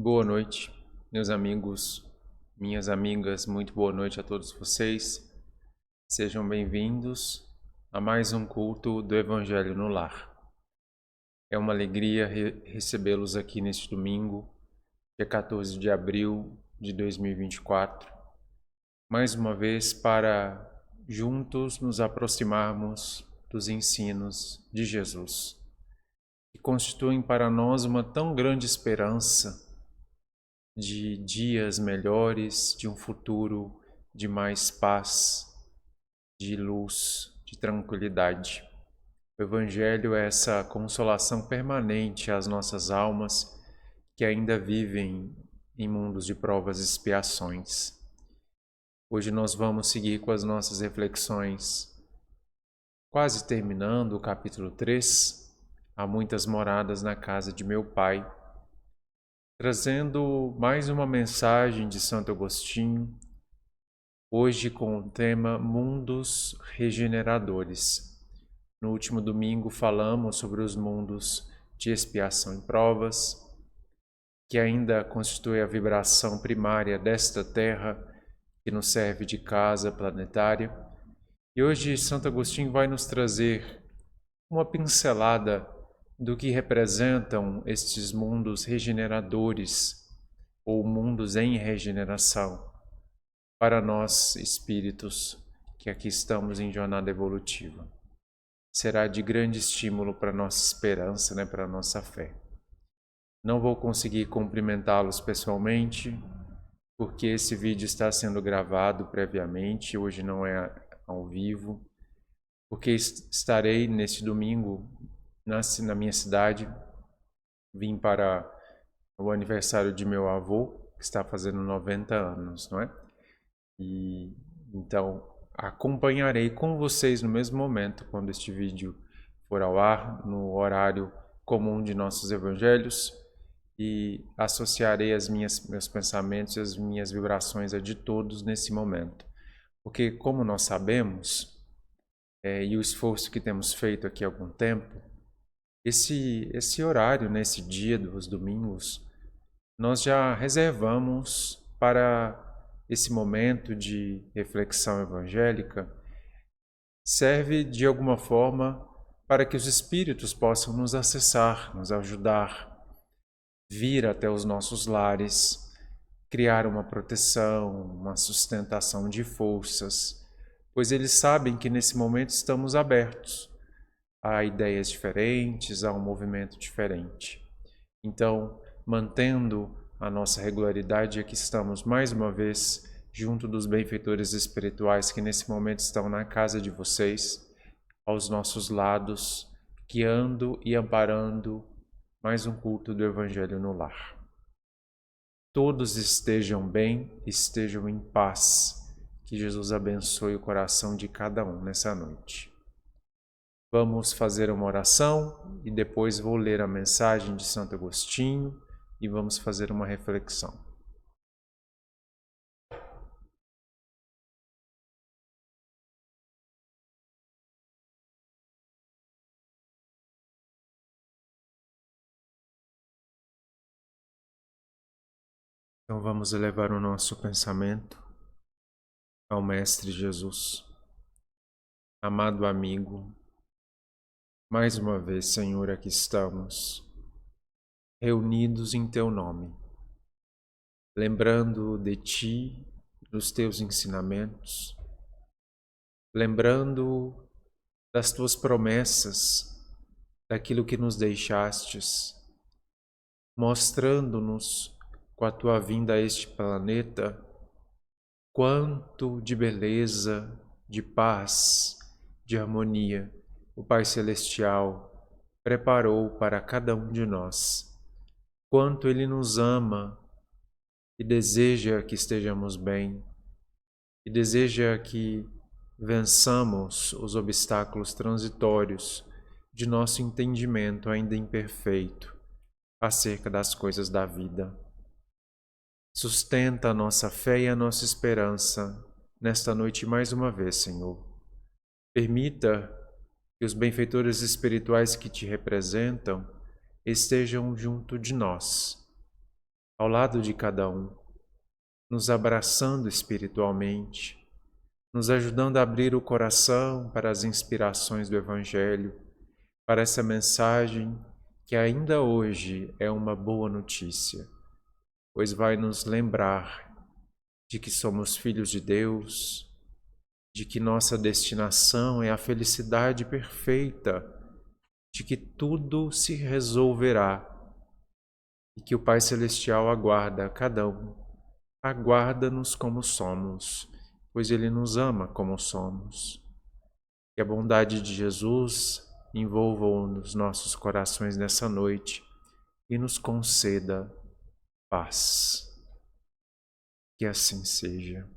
Boa noite, meus amigos, minhas amigas, muito boa noite a todos vocês. Sejam bem-vindos a mais um culto do Evangelho no Lar. É uma alegria recebê-los aqui neste domingo, dia 14 de abril de 2024, mais uma vez para juntos nos aproximarmos dos ensinos de Jesus, que constituem para nós uma tão grande esperança de dias melhores, de um futuro de mais paz, de luz, de tranquilidade. O Evangelho é essa consolação permanente às nossas almas que ainda vivem em mundos de provas e expiações. Hoje nós vamos seguir com as nossas reflexões, quase terminando o capítulo 3, Há muitas moradas na casa de meu Pai, trazendo mais uma mensagem de Santo Agostinho, hoje com o tema Mundos Regeneradores. No último domingo falamos sobre os mundos de expiação e provas, que ainda constitui a vibração primária desta Terra, que nos serve de casa planetária. E hoje Santo Agostinho vai nos trazer uma pincelada do que representam estes mundos regeneradores ou mundos em regeneração para nós espíritos que aqui estamos em jornada evolutiva. Será de grande estímulo para nossa esperança, para nossa fé. Não vou conseguir cumprimentá-los pessoalmente, porque esse vídeo está sendo gravado previamente, hoje não é ao vivo, porque estarei neste domingo na minha cidade. Vim para o aniversário de meu avô, que está fazendo 90 anos, não é? E então acompanharei com vocês no mesmo momento, quando este vídeo for ao ar, no horário comum de nossos evangelhos, e associarei meus pensamentos e as minhas vibrações a de todos nesse momento. Porque, como nós sabemos, e o esforço que temos feito aqui há algum tempo, esse horário, nesse dia dos domingos, nós já reservamos para esse momento de reflexão evangélica. Serve de alguma forma para que os espíritos possam nos acessar, nos ajudar, vir até os nossos lares, criar uma proteção, uma sustentação de forças, pois eles sabem que nesse momento estamos abertos a ideias diferentes, a um movimento diferente. Então, mantendo a nossa regularidade, aqui estamos mais uma vez junto dos benfeitores espirituais que nesse momento estão na casa de vocês, aos nossos lados, guiando e amparando mais um culto do Evangelho no lar. Todos estejam bem, estejam em paz. Que Jesus abençoe o coração de cada um nessa noite. Vamos fazer uma oração e depois vou ler a mensagem de Santo Agostinho e vamos fazer uma reflexão. Então vamos elevar o nosso pensamento ao Mestre Jesus. Amado amigo, mais uma vez, Senhor, aqui estamos, reunidos em Teu nome, lembrando de Ti, dos Teus ensinamentos, lembrando das Tuas promessas, daquilo que nos deixastes, mostrando-nos com a Tua vinda a este planeta quanto de beleza, de paz, de harmonia o Pai Celestial preparou para cada um de nós. Quanto Ele nos ama e deseja que estejamos bem, e deseja que vençamos os obstáculos transitórios de nosso entendimento ainda imperfeito acerca das coisas da vida. Sustenta a nossa fé e a nossa esperança nesta noite mais uma vez, Senhor. Permita que os benfeitores espirituais que Te representam estejam junto de nós, ao lado de cada um, nos abraçando espiritualmente, nos ajudando a abrir o coração para as inspirações do Evangelho, para essa mensagem que ainda hoje é uma boa notícia, pois vai nos lembrar de que somos filhos de Deus, de que nossa destinação é a felicidade perfeita, de que tudo se resolverá e que o Pai Celestial aguarda a cada um, aguarda-nos como somos, pois Ele nos ama como somos. Que a bondade de Jesus envolva os nossos corações nessa noite e nos conceda paz. Que assim seja.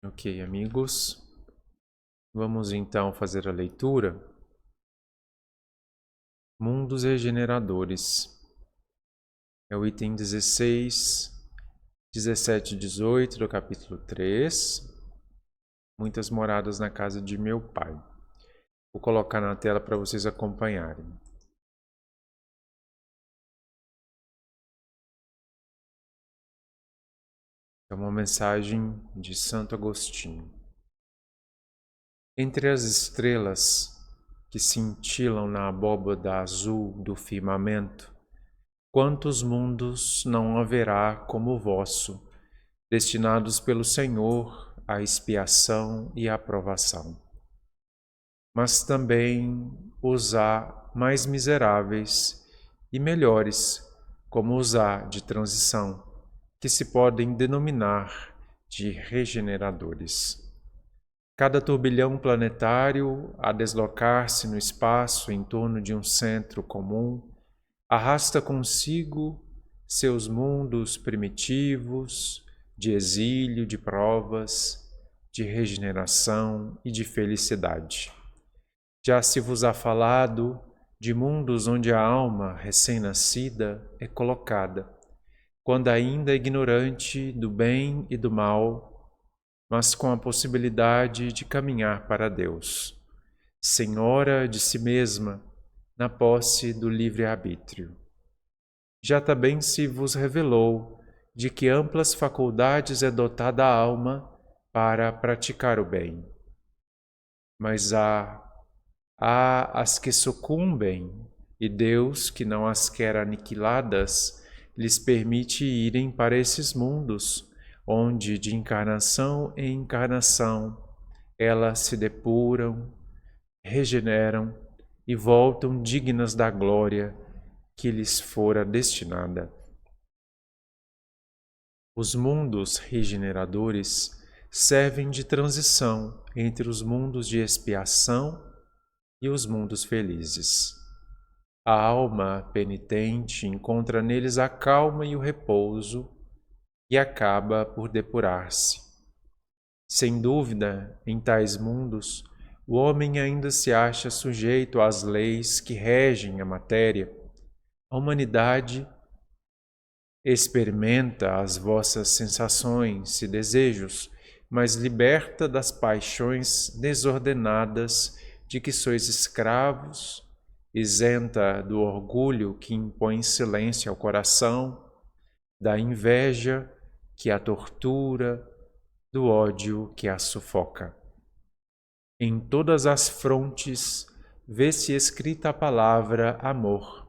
Ok, amigos, vamos então fazer a leitura. Mundos regeneradores. É o item 16, 17 e 18 do capítulo 3. Muitas moradas na casa de meu pai. Vou colocar na tela para vocês acompanharem. É uma mensagem de Santo Agostinho. Entre as estrelas que cintilam na abóbada azul do firmamento, quantos mundos não haverá como o vosso, destinados pelo Senhor à expiação e à provação. Mas também os há mais miseráveis e melhores, como os há de transição, que se podem denominar de regeneradores. Cada turbilhão planetário, a deslocar-se no espaço em torno de um centro comum, arrasta consigo seus mundos primitivos, de exílio, de provas, de regeneração e de felicidade. Já se vos há falado de mundos onde a alma recém-nascida é colocada, quando ainda ignorante do bem e do mal, mas com a possibilidade de caminhar para Deus, senhora de si mesma, na posse do livre-arbítrio. Já também se vos revelou de que amplas faculdades é dotada a alma para praticar o bem. Mas há as que sucumbem, e Deus, que não as quer aniquiladas, lhes permite irem para esses mundos, onde de encarnação em encarnação elas se depuram, regeneram e voltam dignas da glória que lhes fora destinada. Os mundos regeneradores servem de transição entre os mundos de expiação e os mundos felizes. A alma penitente encontra neles a calma e o repouso e acaba por depurar-se. Sem dúvida, em tais mundos, o homem ainda se acha sujeito às leis que regem a matéria. A humanidade experimenta as vossas sensações e desejos, mas liberta das paixões desordenadas de que sois escravos, isenta do orgulho que impõe silêncio ao coração, da inveja que a tortura, do ódio que a sufoca. Em todas as frontes vê-se escrita a palavra amor.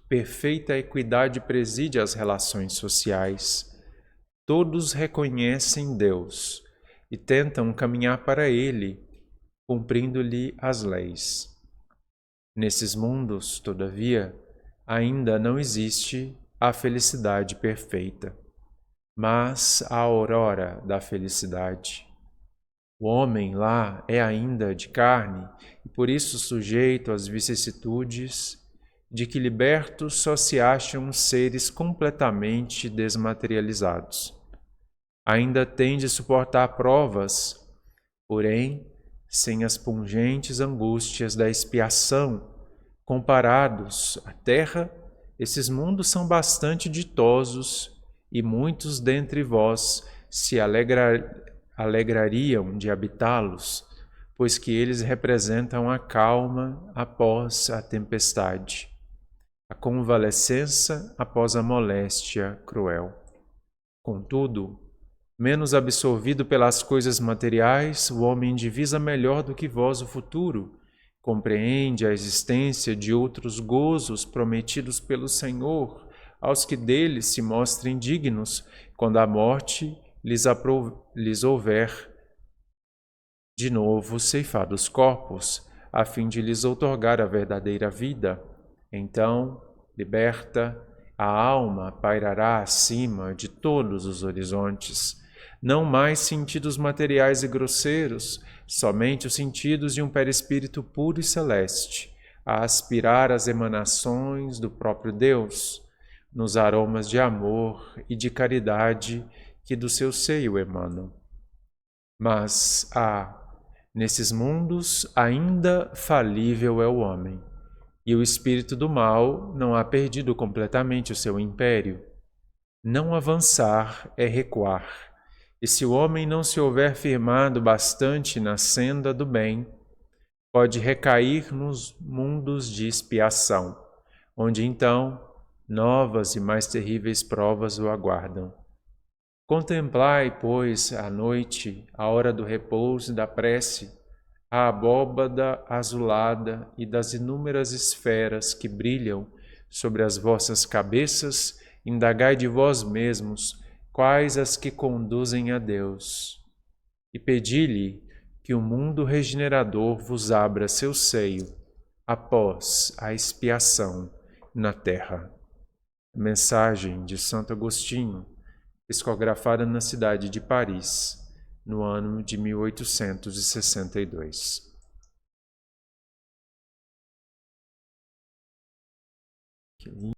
Perfeita equidade preside as relações sociais. Todos reconhecem Deus e tentam caminhar para Ele, cumprindo-lhe as leis. Nesses mundos, todavia, ainda não existe a felicidade perfeita, mas a aurora da felicidade. O homem lá é ainda de carne e por isso sujeito às vicissitudes de que libertos só se acham seres completamente desmaterializados. Ainda tem de suportar provas, porém, sem as pungentes angústias da expiação, comparados à terra, esses mundos são bastante ditosos e muitos dentre vós se alegrariam de habitá-los, pois que eles representam a calma após a tempestade, a convalescença após a moléstia cruel. Contudo, menos absorvido pelas coisas materiais, o homem divisa melhor do que vós o futuro, compreende a existência de outros gozos prometidos pelo Senhor aos que deles se mostrem dignos, quando a morte lhes houver de novo ceifado os corpos, a fim de lhes outorgar a verdadeira vida. Então, liberta, a alma pairará acima de todos os horizontes. Não mais sentidos materiais e grosseiros, somente os sentidos de um perispírito puro e celeste, a aspirar as emanações do próprio Deus, nos aromas de amor e de caridade que do seu seio emanam. Mas, nesses mundos ainda falível é o homem, e o espírito do mal não há perdido completamente o seu império. Não avançar é recuar, e se o homem não se houver firmado bastante na senda do bem, pode recair nos mundos de expiação, onde então novas e mais terríveis provas o aguardam. Contemplai, pois, à noite, a hora do repouso e da prece, a abóbada azulada e das inúmeras esferas que brilham sobre as vossas cabeças, indagai de vós mesmos quais as que conduzem a Deus, e pedi-lhe que o mundo regenerador vos abra seu seio após a expiação na terra. Mensagem de Santo Agostinho, psicografada na cidade de Paris, no ano de 1862. Que lindo.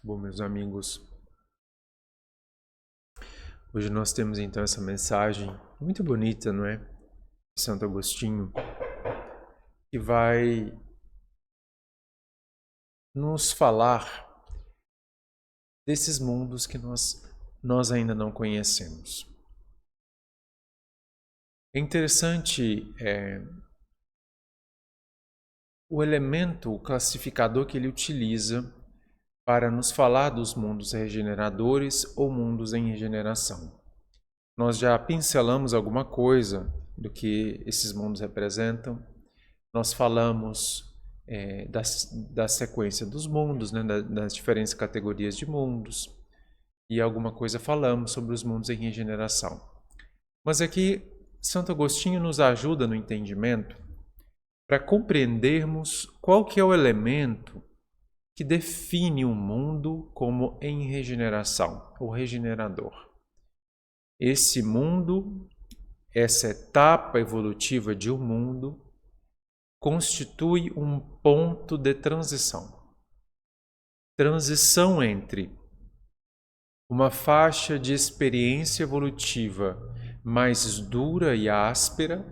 Bom, meus amigos, hoje nós temos então essa mensagem muito bonita, não é? De Santo Agostinho, que vai nos falar desses mundos que nós ainda não conhecemos. É interessante o elemento, o classificador que ele utiliza para nos falar dos mundos regeneradores ou mundos em regeneração. Nós já pincelamos alguma coisa do que esses mundos representam. Nós falamos da sequência dos mundos, né, das diferentes categorias de mundos, e alguma coisa falamos sobre os mundos em regeneração. Mas aqui, Santo Agostinho nos ajuda no entendimento para compreendermos qual que é o elemento que define um mundo como em regeneração, o regenerador. Esse mundo, essa etapa evolutiva de um mundo, constitui um ponto de transição. Transição entre uma faixa de experiência evolutiva mais dura e áspera,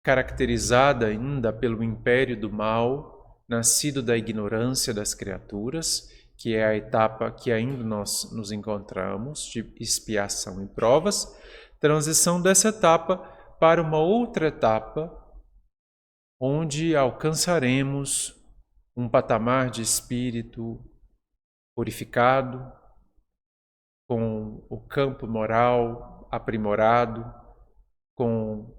caracterizada ainda pelo império do mal, nascido da ignorância das criaturas, que é a etapa que ainda nós nos encontramos, de expiação e provas, transição dessa etapa para uma outra etapa, onde alcançaremos um patamar de espírito purificado, com o campo moral aprimorado, com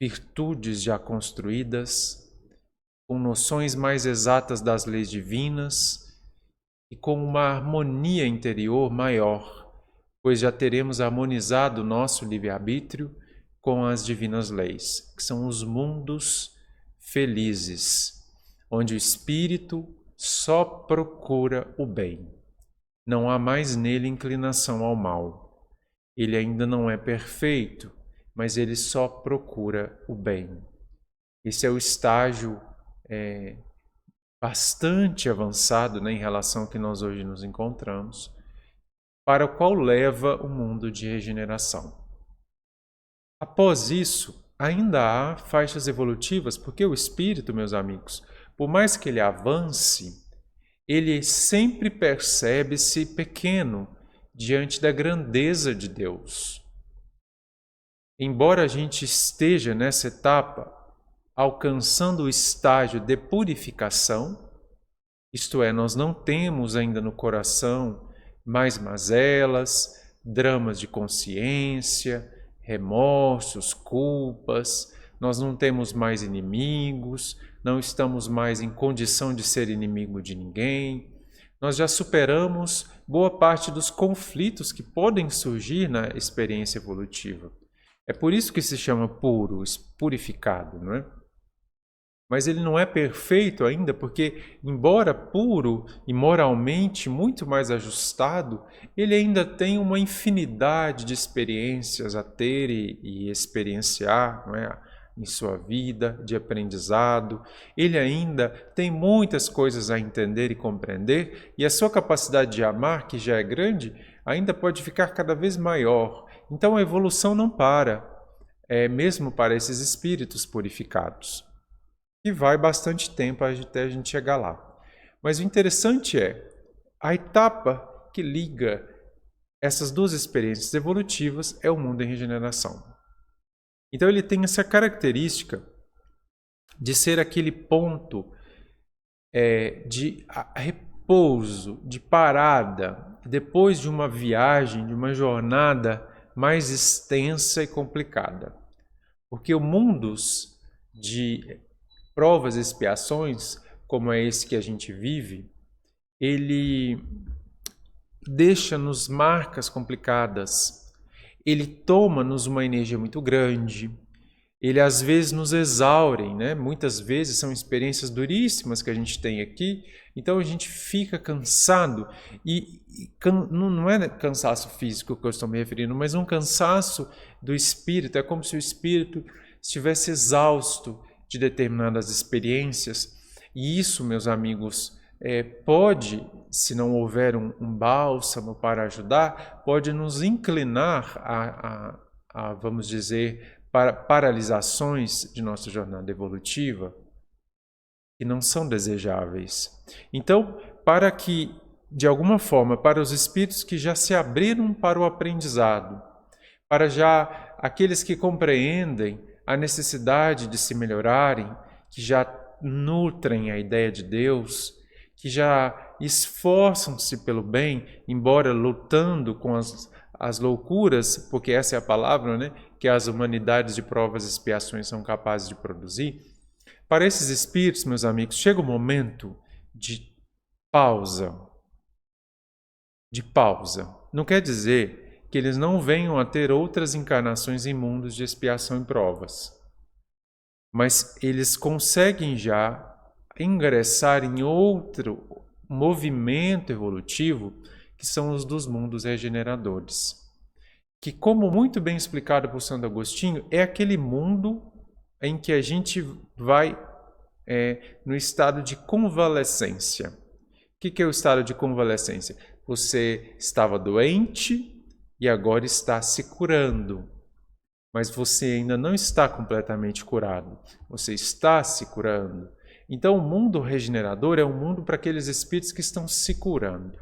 virtudes já construídas, com noções mais exatas das leis divinas e com uma harmonia interior maior, pois já teremos harmonizado o nosso livre-arbítrio com as divinas leis, que são os mundos felizes, onde o espírito só procura o bem. Não há mais nele inclinação ao mal. Ele ainda não é perfeito, mas ele só procura o bem. Esse é o estágio bastante avançado, né, em relação ao que nós hoje nos encontramos, para o qual leva o mundo de regeneração. Após isso, ainda há faixas evolutivas, porque o espírito, meus amigos, por mais que ele avance, ele sempre percebe-se pequeno diante da grandeza de Deus. Embora a gente esteja nessa etapa alcançando o estágio de purificação, isto é, nós não temos ainda no coração mais mazelas, dramas de consciência, remorsos, culpas, nós não temos mais inimigos, não estamos mais em condição de ser inimigo de ninguém. Nós já superamos boa parte dos conflitos que podem surgir na experiência evolutiva. É por isso que se chama puro, purificado, não é? Mas ele não é perfeito ainda, porque, embora puro e moralmente muito mais ajustado, ele ainda tem uma infinidade de experiências a ter e experienciar, não é? Em sua vida, de aprendizado. Ele ainda tem muitas coisas a entender e compreender, e a sua capacidade de amar, que já é grande, ainda pode ficar cada vez maior. Então a evolução não para, mesmo para esses espíritos purificados. E vai bastante tempo até a gente chegar lá. Mas o interessante é, a etapa que liga essas duas experiências evolutivas é o mundo em regeneração. Então ele tem essa característica de ser aquele ponto de repouso, de parada, depois de uma viagem, de uma jornada mais extensa e complicada. Porque o mundos de provas e expiações, como é esse que a gente vive, ele deixa-nos marcas complicadas, ele toma-nos uma energia muito grande, ele às vezes nos exaure, né? Muitas vezes são experiências duríssimas que a gente tem aqui, então a gente fica cansado, não é cansaço físico que eu estou me referindo, mas um cansaço do espírito, é como se o espírito estivesse exausto de determinadas experiências, e isso, meus amigos, pode, se não houver um bálsamo para ajudar, pode nos inclinar a vamos dizer, para paralisações de nossa jornada evolutiva que não são desejáveis. Então, para que, de alguma forma, para os espíritos que já se abriram para o aprendizado, para já aqueles que compreendem a necessidade de se melhorarem, que já nutrem a ideia de Deus, que já esforçam-se pelo bem, embora lutando com as loucuras, porque essa é a palavra, né, que as humanidades de provas e expiações são capazes de produzir. Para esses espíritos, meus amigos, chega o momento de pausa. De pausa. Não quer dizer que eles não venham a ter outras encarnações em mundos de expiação e provas. Mas eles conseguem já ingressar em outro movimento evolutivo, que são os dos mundos regeneradores. Que, como muito bem explicado por Santo Agostinho, é aquele mundo em que a gente vai no estado de convalescência. O que é o estado de convalescência? Você estava doente e agora está se curando, mas você ainda não está completamente curado. Você está se curando. Então, o mundo regenerador é um mundo para aqueles espíritos que estão se curando.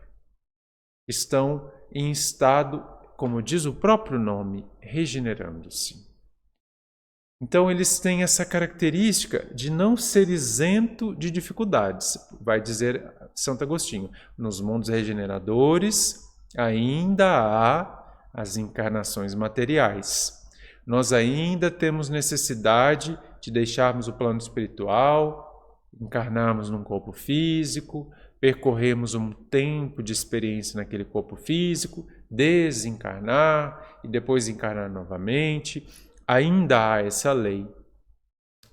Estão em estado, como diz o próprio nome, regenerando-se. Então, eles têm essa característica de não ser isento de dificuldades. Vai dizer Santo Agostinho, nos mundos regeneradores ainda há as encarnações materiais. Nós ainda temos necessidade de deixarmos o plano espiritual, encarnarmos num corpo físico, percorrermos um tempo de experiência naquele corpo físico, desencarnar e depois encarnar novamente. Ainda há essa lei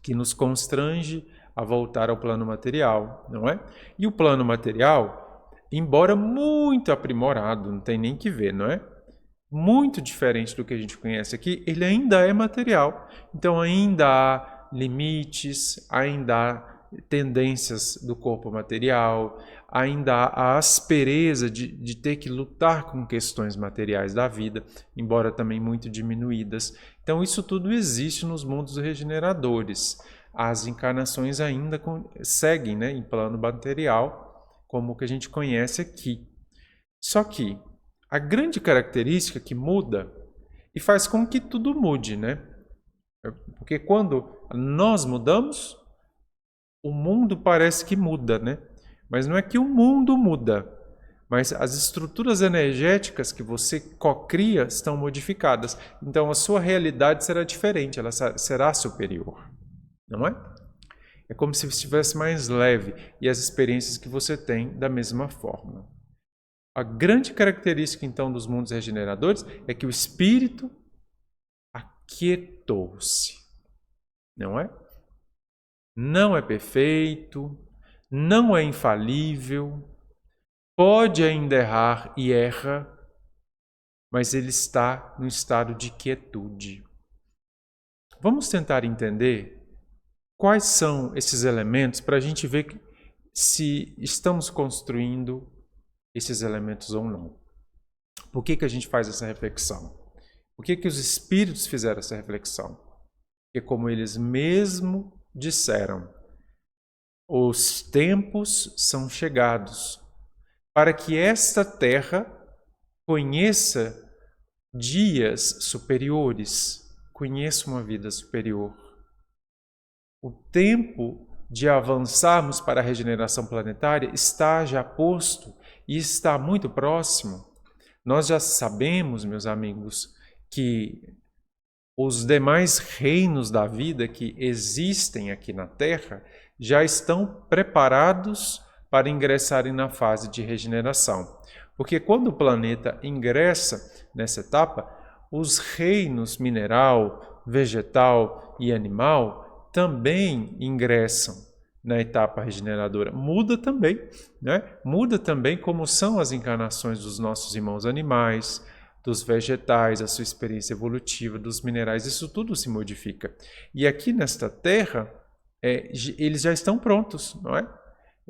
que nos constrange a voltar ao plano material, não é? E o plano material, embora muito aprimorado, não tem nem que ver, não é? Muito diferente do que a gente conhece aqui, ele ainda é material. Então ainda há limites, ainda há tendências do corpo material, ainda há a aspereza de ter que lutar com questões materiais da vida, embora também muito diminuídas. Então isso tudo existe nos mundos regeneradores. As encarnações ainda seguem, né, em plano material, como o que a gente conhece aqui. Só que a grande característica que muda e faz com que tudo mude, né? Porque quando nós mudamos, o mundo parece que muda, né? Mas não é que o mundo muda, mas as estruturas energéticas que você cocria estão modificadas. Então a sua realidade será diferente, ela será superior, não é? É como se estivesse mais leve e as experiências que você tem da mesma forma. A grande característica então dos mundos regeneradores é que o espírito aquietou-se, não é? Não é perfeito, não é infalível, pode ainda errar e erra, mas ele está no estado de quietude. Vamos tentar entender quais são esses elementos para a gente ver se estamos construindo esses elementos ou não. Por que a gente faz essa reflexão? Por que os espíritos fizeram essa reflexão? Porque, como eles mesmos disseram, os tempos são chegados para que esta terra conheça dias superiores, conheça uma vida superior. O tempo de avançarmos para a regeneração planetária está já posto e está muito próximo. Nós já sabemos, meus amigos, que os demais reinos da vida que existem aqui na Terra já estão preparados para ingressarem na fase de regeneração. Porque quando o planeta ingressa nessa etapa, os reinos mineral, vegetal e animal também ingressam na etapa regeneradora. Muda também, né? Muda também como são as encarnações dos nossos irmãos animais, dos vegetais, a sua experiência evolutiva, dos minerais, isso tudo se modifica. E aqui nesta Terra, eles já estão prontos, não é?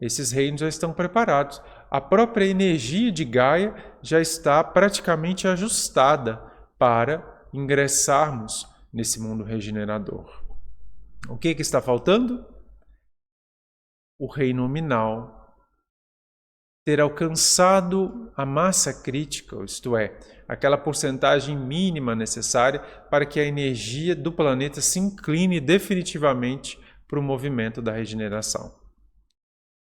Esses reinos já estão preparados. A própria energia de Gaia já está praticamente ajustada para ingressarmos nesse mundo regenerador. O que está faltando? O reino nominal ter alcançado a massa crítica, isto é, aquela porcentagem mínima necessária para que a energia do planeta se incline definitivamente para o movimento da regeneração.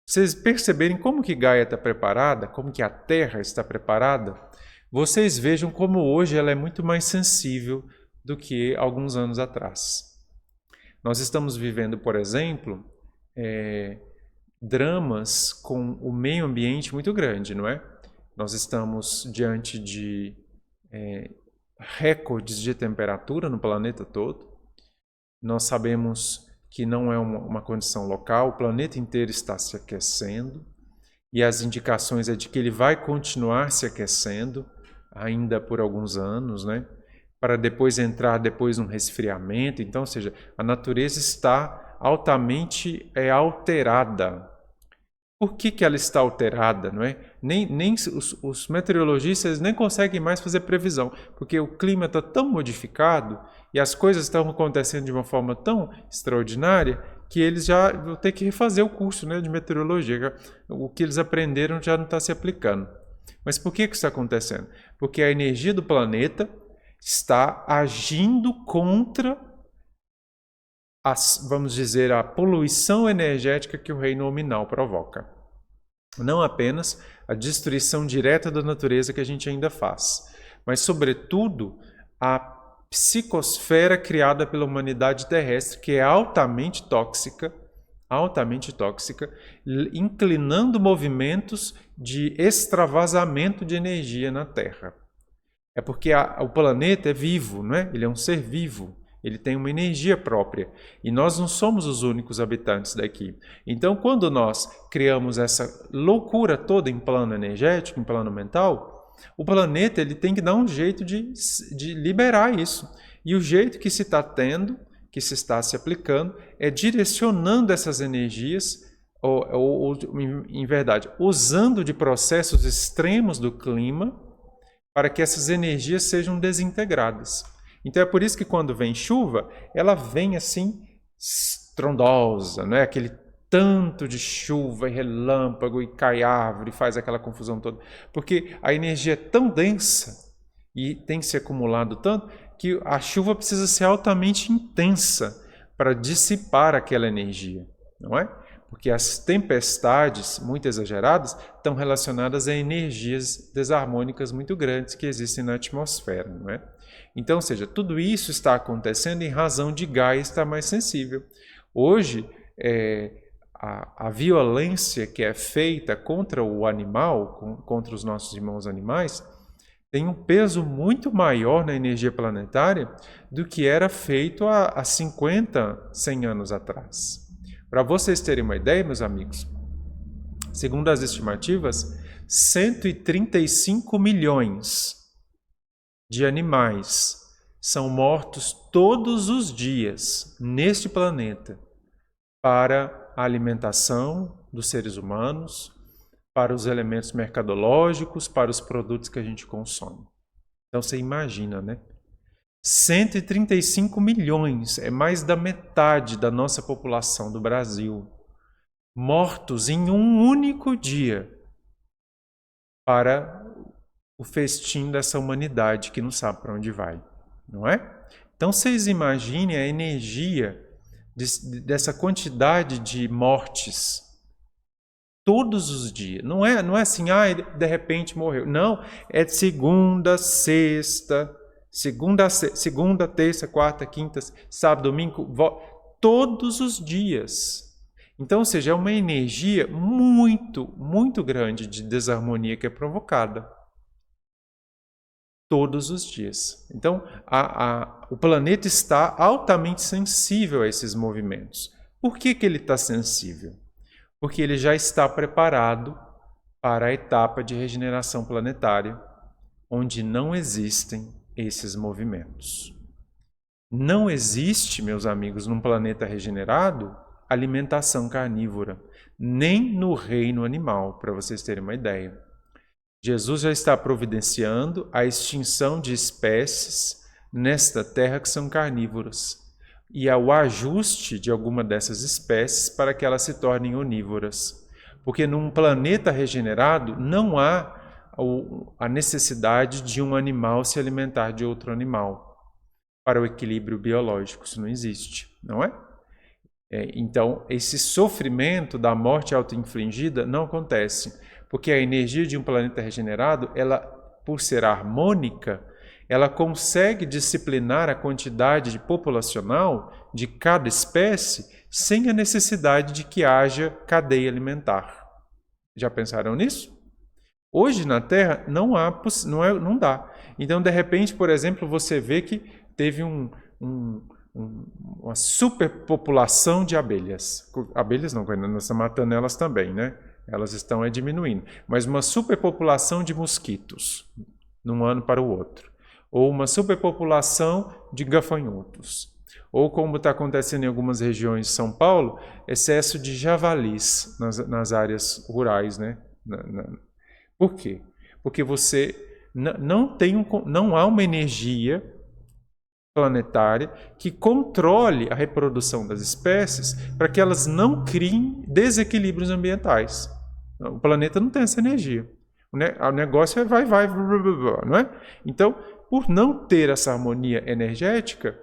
Vocês perceberem como que Gaia está preparada, como que a Terra está preparada, vocês vejam como hoje ela é muito mais sensível do que alguns anos atrás. Nós estamos vivendo, por exemplo, dramas com o meio ambiente muito grande, não é? Nós estamos diante de recordes de temperatura no planeta todo. Nós sabemos que não é uma condição local, o planeta inteiro está se aquecendo e as indicações é de que ele vai continuar se aquecendo ainda por alguns anos, né? Para depois entrar num resfriamento. Então, ou seja, a natureza está altamente alterada. Por que ela está alterada, não é? Nem os meteorologistas nem conseguem mais fazer previsão, porque o clima está tão modificado e as coisas estão acontecendo de uma forma tão extraordinária que eles já vão ter que refazer o curso, né, de meteorologia. O que eles aprenderam já não está se aplicando. Mas por que isso está acontecendo? Porque a energia do planeta está agindo contra vamos dizer, a poluição energética que o reino nominal provoca. Não apenas a destruição direta da natureza que a gente ainda faz, mas, sobretudo, a psicosfera criada pela humanidade terrestre, que é altamente tóxica, inclinando movimentos de extravasamento de energia na Terra. É porque o planeta é vivo, não é? Ele é um ser vivo. Ele tem uma energia própria e nós não somos os únicos habitantes daqui. Então, quando nós criamos essa loucura toda em plano energético, em plano mental, o planeta ele tem que dar um jeito de liberar isso. E o jeito que se está tendo, que se está se aplicando é direcionando essas energias, ou em verdade, usando de processos extremos do clima para que essas energias sejam desintegradas. Então é por isso que quando vem chuva, ela vem assim estrondosa, né? Aquele tanto de chuva e relâmpago e cai árvore, faz aquela confusão toda. Porque a energia é tão densa e tem se acumulado tanto que a chuva precisa ser altamente intensa para dissipar aquela energia, não é? Porque as tempestades, muito exageradas, estão relacionadas a energias desarmônicas muito grandes que existem na atmosfera, não é? Então, ou seja, tudo isso está acontecendo em razão de Gaia estar mais sensível. Hoje, a violência que é feita contra o animal, contra os nossos irmãos animais, tem um peso muito maior na energia planetária do que era feito há 50, 100 anos atrás. Para vocês terem uma ideia, meus amigos, segundo as estimativas, 135 milhões de animais são mortos todos os dias neste planeta para a alimentação dos seres humanos, para os elementos mercadológicos, para os produtos que a gente consome. Então você imagina, né? 135 milhões, é mais da metade da nossa população do Brasil, mortos em um único dia para o festim dessa humanidade que não sabe para onde vai, não é? Então vocês imaginem a energia dessa quantidade de mortes todos os dias. Não é assim, de repente morreu. Não, é segunda, terça, quarta, quinta, sábado, domingo, todos os dias. Então, ou seja, é uma energia muito, muito grande de desarmonia que é provocada todos os dias. Então, o planeta está altamente sensível a esses movimentos. Por que ele está sensível? Porque ele já está preparado para a etapa de regeneração planetária, onde não existem esses movimentos. Não existe, meus amigos, num planeta regenerado, alimentação carnívora, nem no reino animal, para vocês terem uma ideia. Jesus já está providenciando a extinção de espécies nesta terra que são carnívoras e o ajuste de alguma dessas espécies para que elas se tornem onívoras. Porque num planeta regenerado não há a necessidade de um animal se alimentar de outro animal para o equilíbrio biológico. Isso não existe, não é? Então, esse sofrimento da morte auto-infligida não acontece, porque a energia de um planeta regenerado, ela, por ser harmônica, ela consegue disciplinar a quantidade populacional de cada espécie sem a necessidade de que haja cadeia alimentar. Já pensaram nisso? Hoje na Terra não dá. Então, de repente, por exemplo, você vê que teve uma superpopulação de abelhas. Abelhas não, nós estamos matando elas também, né? Elas estão diminuindo. Mas uma superpopulação de mosquitos, de um ano para o outro. Ou uma superpopulação de gafanhotos. Ou, como está acontecendo em algumas regiões de São Paulo, excesso de javalis nas áreas rurais, né? Por quê? Porque você não há uma energia planetária que controle a reprodução das espécies para que elas não criem desequilíbrios ambientais. O planeta não tem essa energia. O negócio vai, não é? Então, por não ter essa harmonia energética,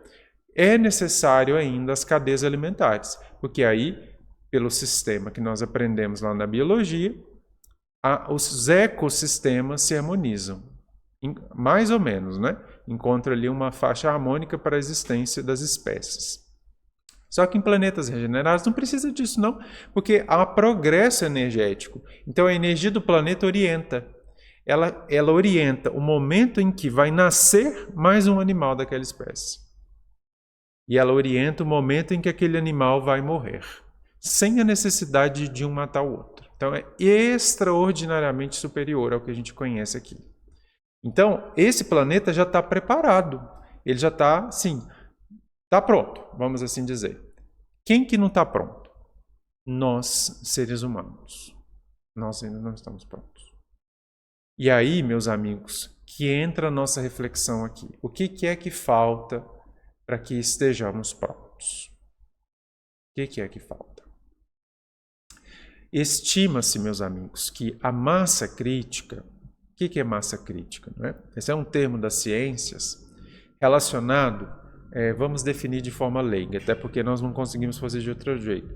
é necessário ainda as cadeias alimentares, porque aí, pelo sistema que nós aprendemos lá na biologia, os ecossistemas se harmonizam, mais ou menos, né? Encontra ali uma faixa harmônica para a existência das espécies. Só que em planetas regenerados não precisa disso não, porque há progresso energético. Então a energia do planeta orienta. Ela orienta o momento em que vai nascer mais um animal daquela espécie. E ela orienta o momento em que aquele animal vai morrer, sem a necessidade de um matar o outro. Então é extraordinariamente superior ao que a gente conhece aqui. Então, esse planeta já está preparado. Ele já está, sim, Está pronto, vamos assim dizer. Quem que não está pronto? Nós, seres humanos. Nós ainda não estamos prontos. E aí, meus amigos, que entra a nossa reflexão aqui. O que é que falta para que estejamos prontos? O que é que falta? Estima-se, meus amigos, que a massa crítica... O que é massa crítica? Não é? Esse é um termo das ciências relacionado, vamos definir de forma leiga, até porque nós não conseguimos fazer de outro jeito.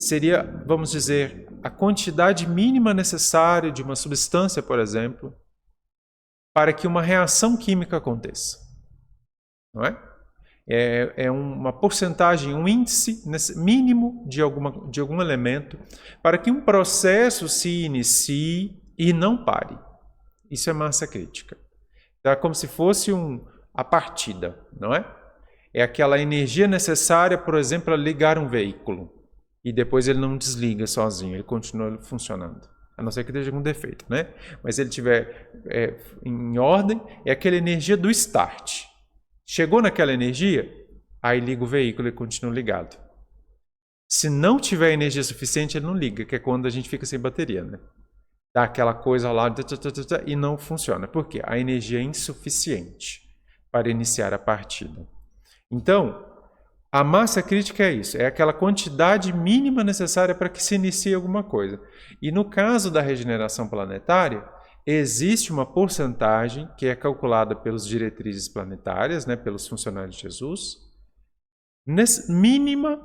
Seria, vamos dizer, a quantidade mínima necessária de uma substância, por exemplo, para que uma reação química aconteça. Não é? É uma porcentagem, um índice mínimo de algum elemento para que um processo se inicie e não pare. Isso é massa crítica. Então, é como se fosse a partida, não é? É aquela energia necessária, por exemplo, para ligar um veículo. E depois ele não desliga sozinho, ele continua funcionando. A não ser que esteja com defeito, né? Mas se ele estiver em ordem, é aquela energia do start. Chegou naquela energia, aí liga o veículo e continua ligado. Se não tiver energia suficiente, ele não liga, que é quando a gente fica sem bateria, né? Dá aquela coisa lá e não funciona. Por quê? A energia é insuficiente para iniciar a partida. Então, a massa crítica é isso, é aquela quantidade mínima necessária para que se inicie alguma coisa. E no caso da regeneração planetária, existe uma porcentagem que é calculada pelas diretrizes planetárias, né, pelos funcionários de Jesus, mínima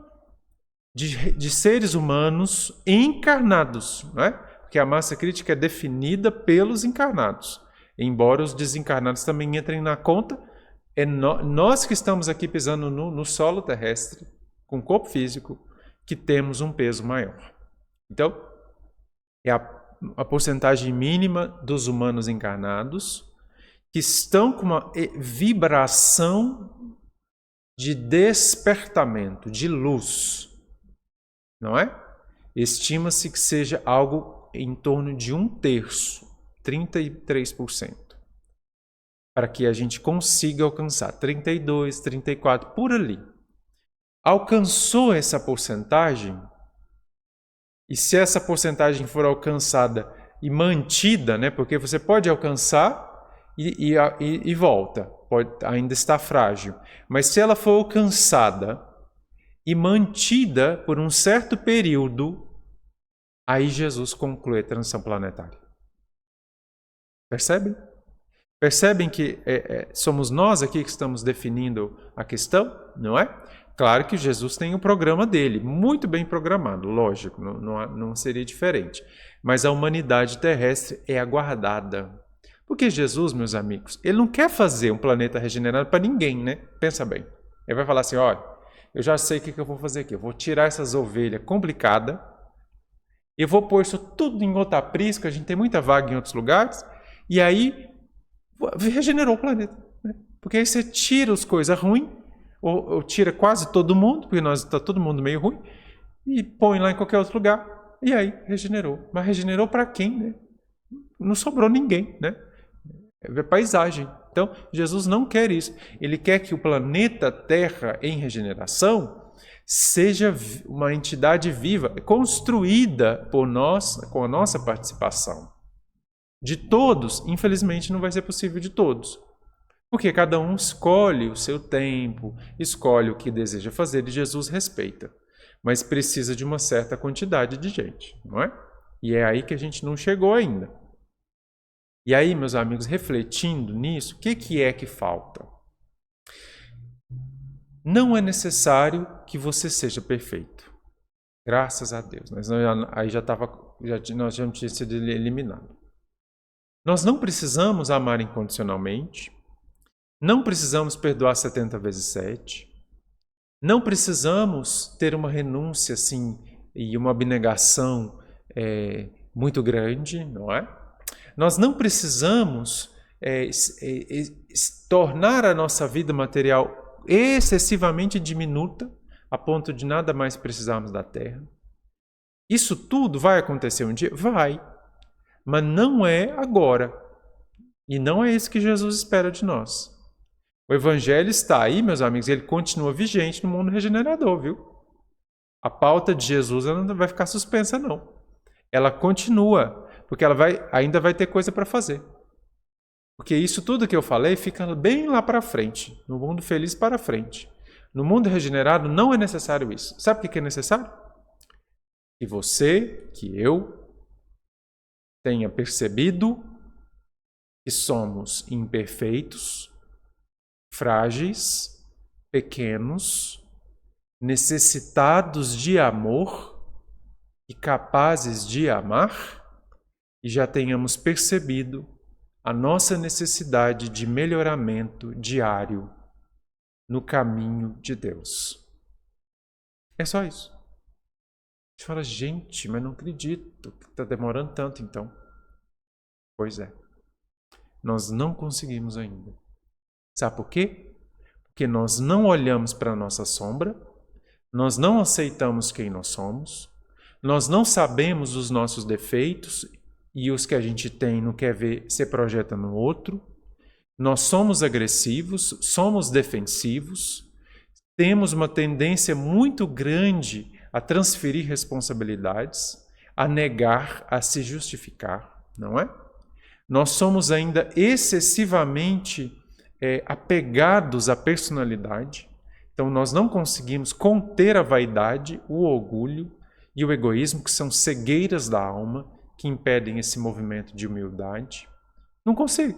de seres humanos encarnados, não é? Porque a massa crítica é definida pelos encarnados, embora os desencarnados também entrem na conta. É nós que estamos aqui pisando no solo terrestre, com corpo físico, que temos um peso maior. Então, é a porcentagem mínima dos humanos encarnados que estão com uma vibração de despertamento, de luz, não é? Estima-se que seja algo em torno de 1/3, 33%, para que a gente consiga alcançar 32, 34, por ali. Alcançou essa porcentagem, e se essa porcentagem for alcançada e mantida, né, porque você pode alcançar e volta, ainda está frágil, mas se ela for alcançada e mantida por um certo período, aí Jesus conclui a transição planetária. Percebem? Percebem que somos nós aqui que estamos definindo a questão, não é? Claro que Jesus tem o programa dele, muito bem programado, lógico, não seria diferente. Mas a humanidade terrestre é aguardada. Porque Jesus, meus amigos, ele não quer fazer um planeta regenerado para ninguém, né? Pensa bem. Ele vai falar assim, olha, eu já sei o que eu vou fazer aqui. Eu vou tirar essas ovelhas complicadas, eu vou pôr isso tudo em outra aprisco, a gente tem muita vaga em outros lugares, e aí regenerou o planeta. Né? Porque aí você tira as coisas ruins, ou tira quase todo mundo, porque está todo mundo meio ruim, e põe lá em qualquer outro lugar, e aí regenerou. Mas regenerou para quem? Né? Não sobrou ninguém. Né? É paisagem. Então, Jesus não quer isso. Ele quer que o planeta Terra em regeneração seja uma entidade viva, construída por nós, com a nossa participação. De todos, infelizmente, não vai ser possível de todos. Porque cada um escolhe o seu tempo, escolhe o que deseja fazer e Jesus respeita. Mas precisa de uma certa quantidade de gente, não é? E é aí que a gente não chegou ainda. E aí, meus amigos, refletindo nisso, o que é que falta? Não é necessário que você seja perfeito. Graças a Deus. Nós já tínhamos sido eliminados. Nós não precisamos amar incondicionalmente. Não precisamos perdoar 70 vezes 7. Não precisamos ter uma renúncia assim, e uma abnegação muito grande, não é? Nós não precisamos tornar a nossa vida material excessivamente diminuta, a ponto de nada mais precisarmos da terra. Isso tudo vai acontecer um dia? Vai. Mas não é agora. E não é isso que Jesus espera de nós. O evangelho está aí, meus amigos, ele continua vigente no mundo regenerador, viu? A pauta de Jesus não vai ficar suspensa, não. Ela continua, porque ela ainda vai ter coisa para fazer. Porque isso tudo que eu falei fica bem lá para frente, no mundo feliz para frente. No mundo regenerado não é necessário isso. Sabe o que é necessário? Que você, que eu, tenha percebido que somos imperfeitos, frágeis, pequenos, necessitados de amor e capazes de amar, e já tenhamos percebido a nossa necessidade de melhoramento diário no caminho de Deus. É só isso. A gente fala, gente, mas não acredito que está demorando tanto então. Pois é. Nós não conseguimos ainda. Sabe por quê? Porque nós não olhamos para a nossa sombra, nós não aceitamos quem nós somos, nós não sabemos os nossos defeitos e os que a gente tem não quer ver se projeta no outro. Nós somos agressivos, somos defensivos, temos uma tendência muito grande a transferir responsabilidades, a negar, a se justificar, não é? Nós somos ainda excessivamente apegados à personalidade, então nós não conseguimos conter a vaidade, o orgulho e o egoísmo, que são cegueiras da alma, que impedem esse movimento de humildade. Não consegue.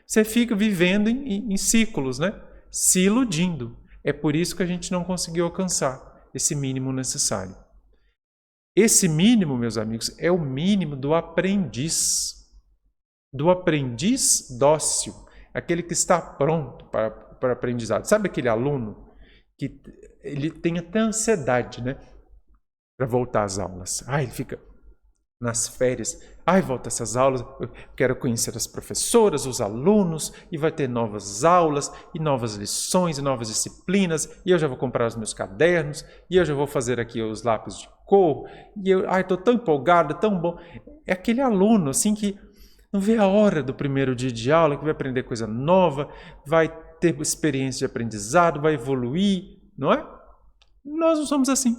Você fica vivendo em círculos, né? Se iludindo. É por isso que a gente não conseguiu alcançar esse mínimo necessário. Esse mínimo, meus amigos, é o mínimo do aprendiz dócil, aquele que está pronto para aprendizado. Sabe aquele aluno que ele tem até ansiedade, né? Para voltar às aulas. Ele fica nas férias. Volta essas aulas, eu quero conhecer as professoras, os alunos, e vai ter novas aulas, e novas lições, e novas disciplinas, e eu já vou comprar os meus cadernos, e eu já vou fazer aqui os lápis de cor, e eu estou tão empolgado, tão bom. É aquele aluno, assim, que não vê a hora do primeiro dia de aula, que vai aprender coisa nova, vai ter experiência de aprendizado, vai evoluir, não é? Nós não somos assim.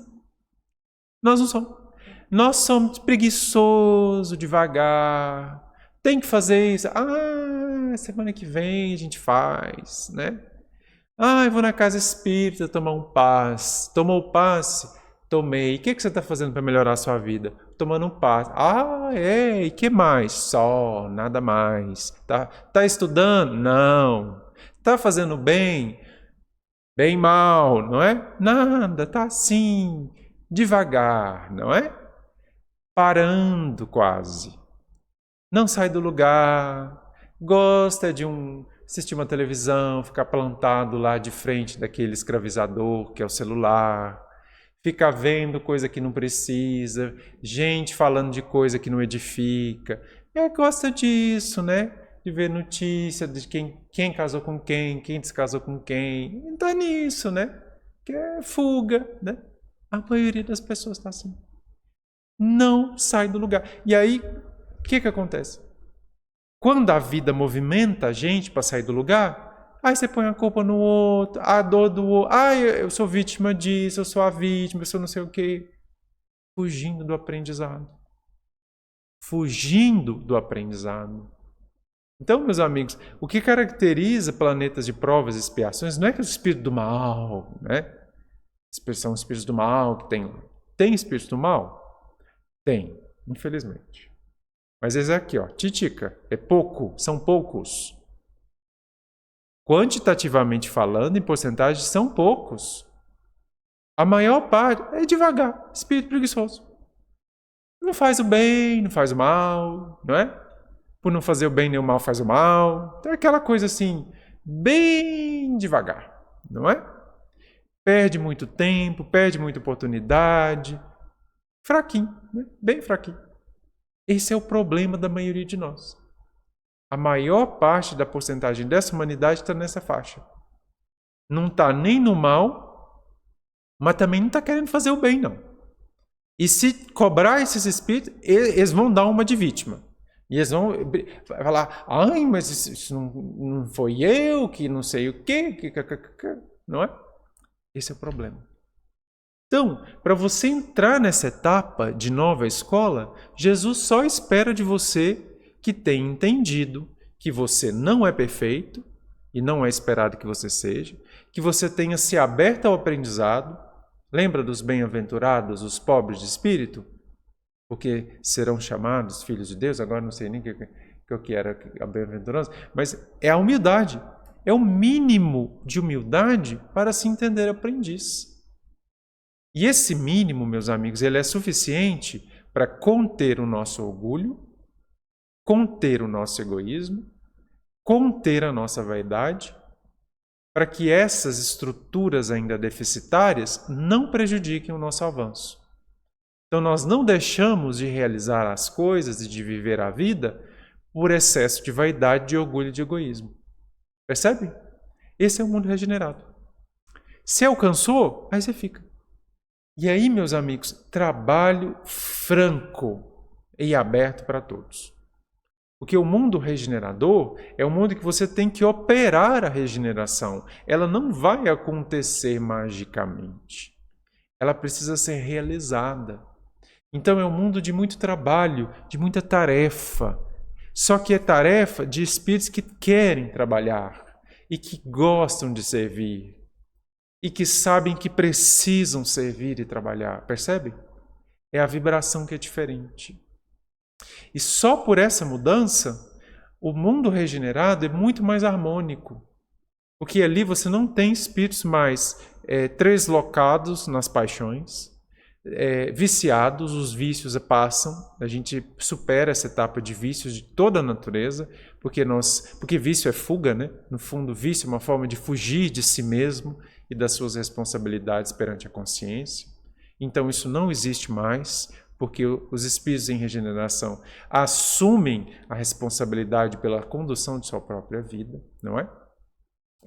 Nós não somos. Nós somos preguiçosos, devagar. Tem que fazer isso. Semana que vem a gente faz, né? Eu vou na casa espírita tomar um passe. Tomou o passe? Tomei. O que você está fazendo para melhorar a sua vida? Tomando um passe. E que mais? Só, nada mais. Tá estudando? Não. Tá fazendo bem? Bem mal, não é? Nada, tá assim, devagar, não é? Parando quase. Não sai do lugar. Gosta de assistir uma televisão, ficar plantado lá de frente daquele escravizador que é o celular. Fica vendo coisa que não precisa. Gente falando de coisa que não edifica. Gosta disso, né? De ver notícia de quem casou com quem descasou com quem. Então é nisso, né? Que é fuga, né? A maioria das pessoas está assim. Não sai do lugar. E aí, o que acontece? Quando a vida movimenta a gente para sair do lugar, aí você põe a culpa no outro, a dor do outro. Eu sou vítima disso, eu sou a vítima, eu sou não sei o quê. Fugindo do aprendizado. Então, meus amigos, o que caracteriza planetas de provas e expiações não é que o espírito do mal, né? São espíritos do mal que tem espíritos do mal? Tem, infelizmente. Mas esse aqui, titica, é pouco, são poucos. Quantitativamente falando, em porcentagem, são poucos. A maior parte é devagar, espírito preguiçoso. Não faz o bem, não faz o mal, não é? Por não fazer o bem nem o mal faz o mal. Então é aquela coisa assim, bem devagar, não é? Perde muito tempo, perde muita oportunidade. Fraquinho, né? Bem fraquinho. Esse é o problema da maioria de nós. A maior parte da porcentagem dessa humanidade está nessa faixa. Não está nem no mal, mas também não está querendo fazer o bem, não. E se cobrar esses espíritos, eles vão dar uma de vítima. E eles vão falar, ai, mas isso não foi eu, que não sei o quê, não é? Esse é o problema. Então, para você entrar nessa etapa de nova escola, Jesus só espera de você que tenha entendido que você não é perfeito e não é esperado que você seja, que você tenha se aberto ao aprendizado. Lembra dos bem-aventurados, os pobres de espírito? Porque serão chamados filhos de Deus. Agora não sei nem o que era a bem-aventurança, mas é a humildade. É o mínimo de humildade para se entender aprendiz. E esse mínimo, meus amigos, ele é suficiente para conter o nosso orgulho, conter o nosso egoísmo, conter a nossa vaidade, para que essas estruturas ainda deficitárias não prejudiquem o nosso avanço. Então nós não deixamos de realizar as coisas e de viver a vida por excesso de vaidade, de orgulho e de egoísmo. Percebe? Esse é o mundo regenerado. Se alcançou, aí você fica. E aí, meus amigos, trabalho franco e aberto para todos. Porque o mundo regenerador é um mundo que você tem que operar a regeneração. Ela não vai acontecer magicamente. Ela precisa ser realizada. Então é um mundo de muito trabalho, de muita tarefa. Só que é tarefa de espíritos que querem trabalhar e que gostam de servir. E que sabem que precisam servir e trabalhar. Percebe? É a vibração que é diferente. E só por essa mudança, o mundo regenerado é muito mais harmônico. Porque ali você não tem espíritos mais treslocados nas paixões, viciados, os vícios passam, a gente supera essa etapa de vícios de toda a natureza, porque vício é fuga, né? No fundo, vício é uma forma de fugir de si mesmo e das suas responsabilidades perante a consciência. Então isso não existe mais, porque os espíritos em regeneração assumem a responsabilidade pela condução de sua própria vida, não é?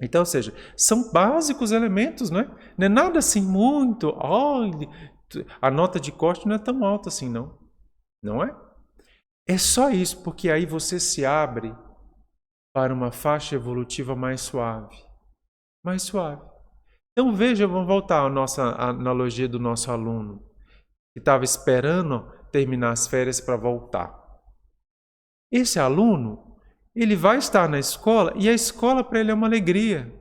Então, ou seja, são básicos elementos, não é? Não é nada assim muito, a nota de corte não é tão alta assim, não. Não é? É só isso, porque aí você se abre para uma faixa evolutiva mais suave. Mais suave. Então veja, vamos voltar à nossa analogia do nosso aluno, que estava esperando terminar as férias para voltar. Esse aluno, ele vai estar na escola e a escola para ele é uma alegria.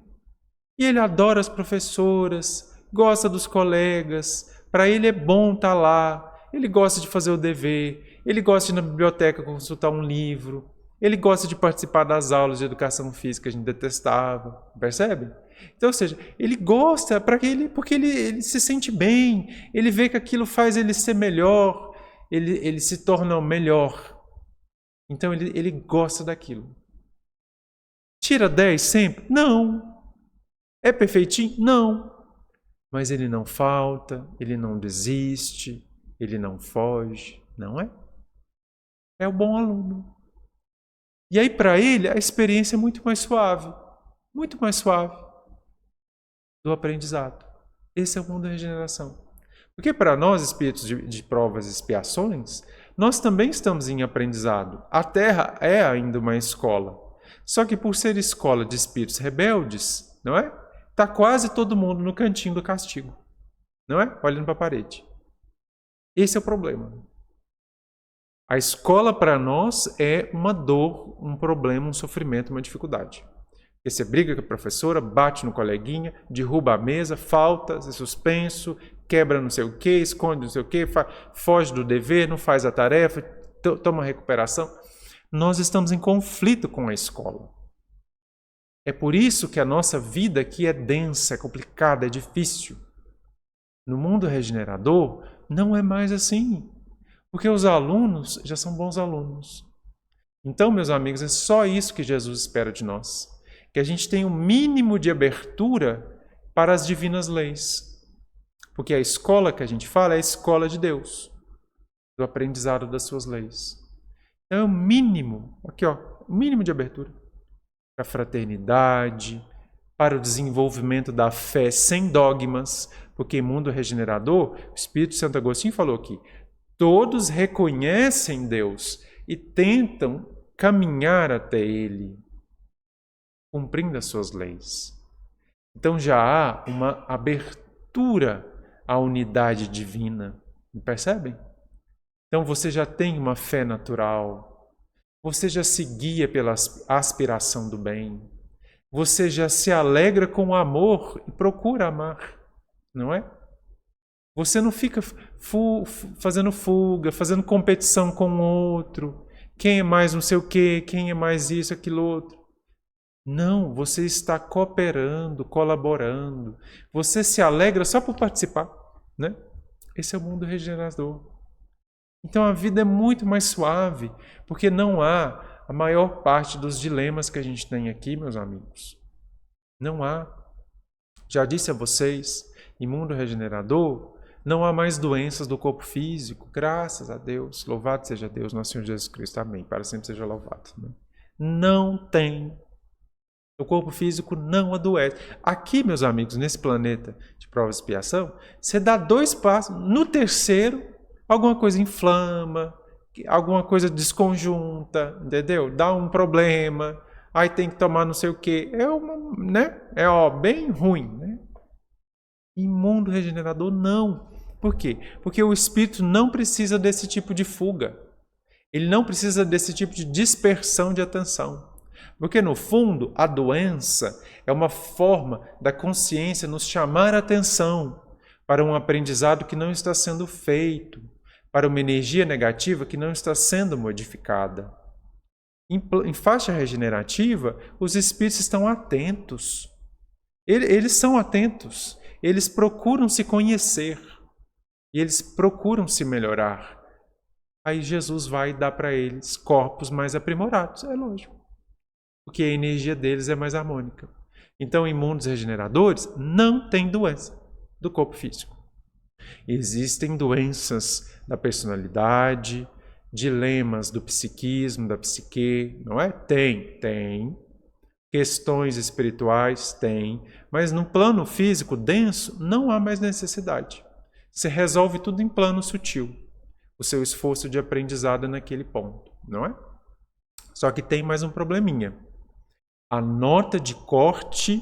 E ele adora as professoras, gosta dos colegas, para ele é bom estar lá, ele gosta de fazer o dever, ele gosta de ir na biblioteca consultar um livro, ele gosta de participar das aulas de educação física que a gente detestava, percebe? Então, ou seja, ele gosta porque ele se sente bem, ele vê que aquilo faz ele ser melhor, ele se torna o melhor. Então ele gosta daquilo. Tira 10 sempre? Não. É perfeitinho? Não. Mas ele não falta, ele não desiste, ele não foge, não é? É o bom aluno. E aí para ele a experiência é muito mais suave do aprendizado. Esse é o mundo da regeneração. Porque para nós, espíritos de provas e expiações, nós também estamos em aprendizado. A Terra é ainda uma escola. Só que por ser escola de espíritos rebeldes, não é? Está quase todo mundo no cantinho do castigo. Não é? Olhando para a parede. Esse é o problema. A escola para nós é uma dor, um problema, um sofrimento, uma dificuldade. Porque você briga com a professora, bate no coleguinha, derruba a mesa, falta, é suspenso, quebra não sei o quê, esconde não sei o quê, foge do dever, não faz a tarefa, toma recuperação. Nós estamos em conflito com a escola. É por isso que a nossa vida aqui é densa, é complicada, é difícil. No mundo regenerador, não é mais assim. Porque os alunos já são bons alunos. Então, meus amigos, é só isso que Jesus espera de nós. Que a gente tenha um mínimo de abertura para as divinas leis. Porque a escola que a gente fala é a escola de Deus, do aprendizado das suas leis. Então é o mínimo, aqui ó, o mínimo de abertura para a fraternidade, para o desenvolvimento da fé sem dogmas, porque em mundo regenerador, o Espírito Santo Agostinho falou que todos reconhecem Deus e tentam caminhar até ele, cumprindo as suas leis. Então já há uma abertura à unidade divina, percebem? Então você já tem uma fé natural, você já se guia pela aspiração do bem, você já se alegra com o amor e procura amar, não é? Você não fica fazendo fuga, fazendo competição com o outro, quem é mais não sei o quê, quem é mais isso, aquilo outro. Não, você está cooperando, colaborando, você se alegra só por participar, né? Esse é o mundo regenerador. Então a vida é muito mais suave, porque não há a maior parte dos dilemas que a gente tem aqui, meus amigos. Não há. Já disse a vocês, em mundo regenerador, não há mais doenças do corpo físico, graças a Deus. Louvado seja Deus, nosso Senhor Jesus Cristo. Amém. Para sempre seja louvado. Não tem. O corpo físico não adoece. Aqui, meus amigos, nesse planeta de prova e expiação, você dá 2 passos, no terceiro, alguma coisa inflama, alguma coisa desconjunta, entendeu? Dá um problema, aí tem que tomar não sei o quê. É bem ruim, né? Em mundo regenerador, não. Por quê? Porque o espírito não precisa desse tipo de fuga. Ele não precisa desse tipo de dispersão de atenção. Porque, no fundo, a doença é uma forma da consciência nos chamar a atenção para um aprendizado que não está sendo feito, para uma energia negativa que não está sendo modificada. Em faixa regenerativa, os espíritos estão atentos. Eles são atentos. Eles procuram se conhecer. E eles procuram se melhorar. Aí Jesus vai dar para eles corpos mais aprimorados. É lógico. Porque a energia deles é mais harmônica. Então, em mundos regeneradores, não tem doença do corpo físico. Existem doenças da personalidade, dilemas do psiquismo, da psique, não é? Tem. Questões espirituais, tem. Mas no plano físico denso, não há mais necessidade. Você resolve tudo em plano sutil. O seu esforço de aprendizado é naquele ponto, não é? Só que tem mais um probleminha. A nota de corte,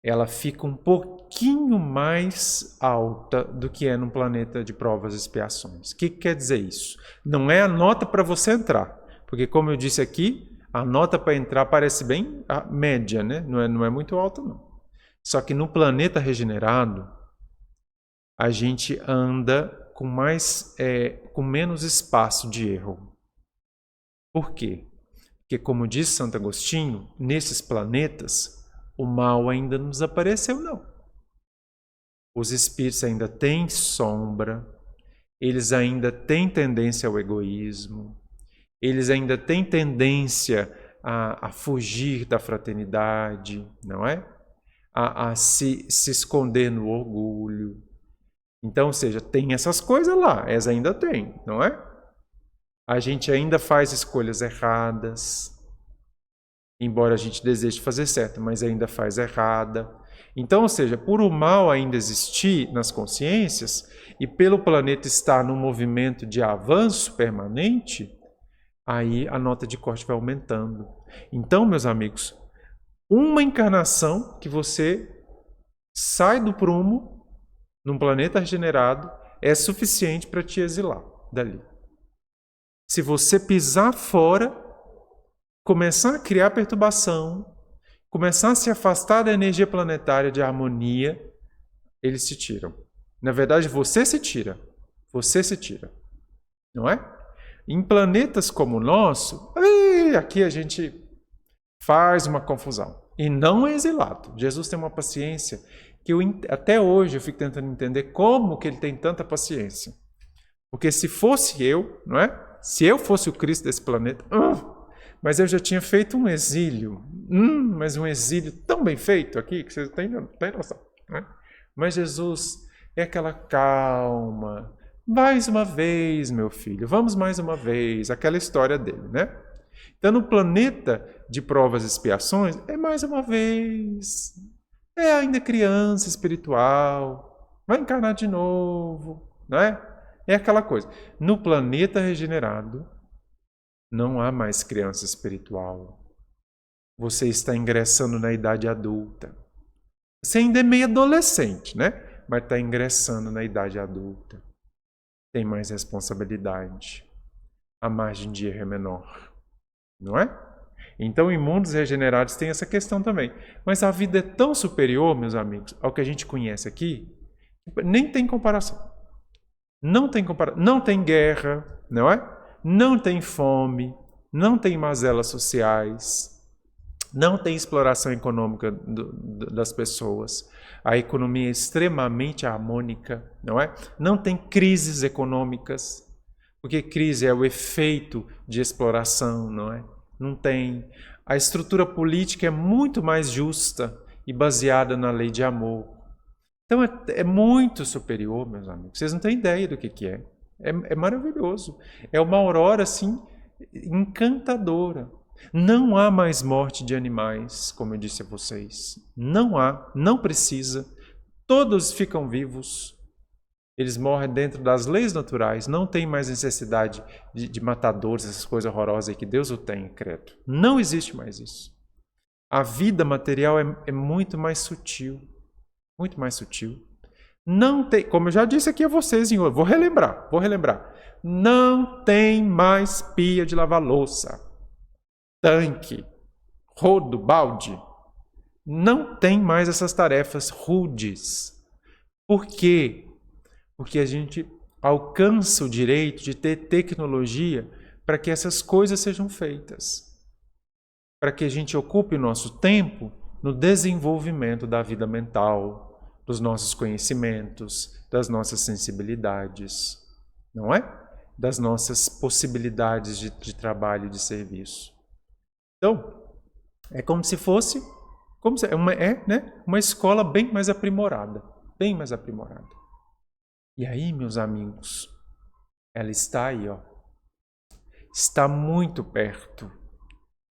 ela fica um pouquinho mais alta do que é num planeta de provas e expiações. O que quer dizer isso? Não é a nota para você entrar, porque como eu disse aqui, a nota para entrar parece bem a média, né? Não é muito alta, não. Só que no planeta regenerado, a gente anda com menos espaço de erro. Por quê? Porque, como diz Santo Agostinho, nesses planetas, o mal ainda não desapareceu, não. Os espíritos ainda têm sombra, eles ainda têm tendência ao egoísmo, eles ainda têm tendência a fugir da fraternidade, não é? A se esconder no orgulho. Então, ou seja, tem essas coisas lá, elas ainda têm, não é? A gente ainda faz escolhas erradas, embora a gente deseje fazer certo, mas ainda faz errada. Então, ou seja, por o mal ainda existir nas consciências e pelo planeta estar num movimento de avanço permanente, aí a nota de corte vai aumentando. Então, meus amigos, uma encarnação que você sai do prumo num planeta regenerado é suficiente para te exilar dali. Se você pisar fora, começar a criar perturbação, começar a se afastar da energia planetária de harmonia, eles se tiram. Na verdade, você se tira. Você se tira. Não é? Em planetas como o nosso, aqui a gente faz uma confusão. E não é exilado. Jesus tem uma paciência que até hoje eu fico tentando entender como que ele tem tanta paciência. Porque se fosse eu, não é? Se eu fosse o Cristo desse planeta, mas eu já tinha feito um exílio, mas um exílio tão bem feito aqui, que vocês têm noção. Né? Mas Jesus é aquela calma, mais uma vez, meu filho, vamos mais uma vez, aquela história dele, né? Então, no planeta de provas e expiações, é mais uma vez, é ainda criança espiritual, vai encarnar de novo, não é? É aquela coisa. No planeta regenerado, Não há mais criança espiritual. Você está ingressando na idade adulta. Você ainda é meio adolescente, né? Mas está ingressando na idade adulta. Tem mais responsabilidade. A margem de erro é menor. Não é? Então, em mundos regenerados tem essa questão também. Mas a vida é tão superior, meus amigos, ao que a gente conhece aqui, nem tem comparação. Não tem comparação. Não tem guerra, não é? Não tem fome, não tem mazelas sociais, não tem exploração econômica das pessoas. A economia é extremamente harmônica, não é? Não tem crises econômicas, porque crise é o efeito de exploração, não é? Não tem. A estrutura política é muito mais justa e baseada na lei de amor. Então é muito superior, meus amigos. Vocês não têm ideia do que é. É maravilhoso. É uma aurora assim encantadora. Não há mais morte de animais, como eu disse a vocês. Não há, não precisa. Todos ficam vivos. Eles morrem dentro das leis naturais. Não tem mais necessidade de matadores, essas coisas horrorosas aí que Deus o tem, credo. Não existe mais isso. A vida material é muito mais sutil. Muito mais sutil. Não tem, como eu já disse aqui a vocês, vou relembrar. Não tem mais pia de lavar louça, tanque, rodo, balde. Não tem mais essas tarefas rudes. Por quê? Porque a gente alcança o direito de ter tecnologia para que essas coisas sejam feitas. Para que a gente ocupe o nosso tempo no desenvolvimento da vida mental, dos nossos conhecimentos, das nossas sensibilidades, não é? Das nossas possibilidades de trabalho e de serviço. Então, é como se fosse uma escola bem mais aprimorada, bem mais aprimorada. E aí, meus amigos, ela está aí, ó, está muito perto.